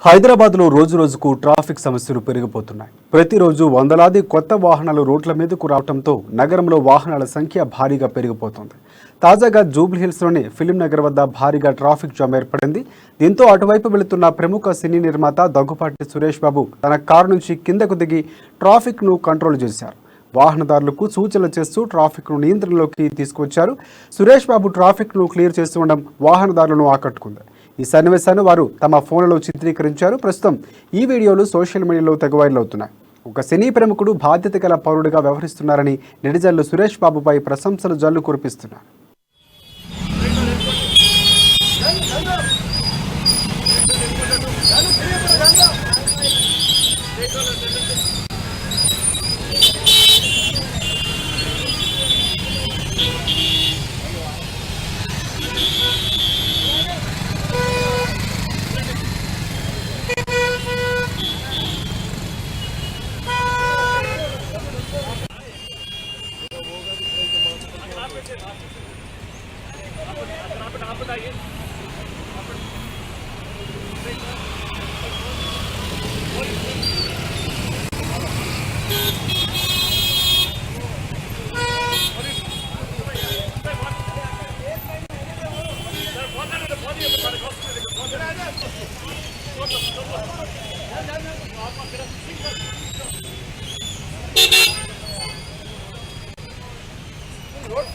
హైదరాబాద్లో రోజు రోజుకు ట్రాఫిక్ సమస్యలు పెరిగిపోతున్నాయి. ప్రతిరోజు వందలాది కొత్త వాహనాలు రోడ్ల మీదకు రావడంతో నగరంలో వాహనాల సంఖ్య భారీగా పెరిగిపోతుంది. తాజాగా జూబ్లీహిల్స్లోని ఫిలిం నగర్ వద్ద భారీగా ట్రాఫిక్ జామ్ ఏర్పడింది. దీంతో అటువైపు వెళుతున్న ప్రముఖ సినీ నిర్మాత దగ్గుపాటి సురేష్ బాబు తన కారు నుంచి కిందకు దిగి ట్రాఫిక్ను కంట్రోల్ చేశారు. వాహనదారులకు సూచనలు చేస్తూ ట్రాఫిక్ను నియంత్రణలోకి తీసుకొచ్చారు. సురేష్ బాబు ట్రాఫిక్ను క్లియర్ చేస్తుండడం వాహనదారులను ఆకట్టుకుంది. ఈ సన్నివేశాన్ని వారు తమ ఫోన్లలో చిత్రీకరించారు. ప్రస్తుతం ఈ వీడియోలు సోషల్ మీడియాలో తెగ వైరల్ అవుతున్నాయి. ఒక సినీ ప్రముఖుడు బాధ్యత గల పౌరుడిగా వ్యవహరిస్తున్నారని నెటిజన్లు సురేష్ బాబుపై ప్రశంసలు జల్లు కురిపిస్తున్నారు. रोड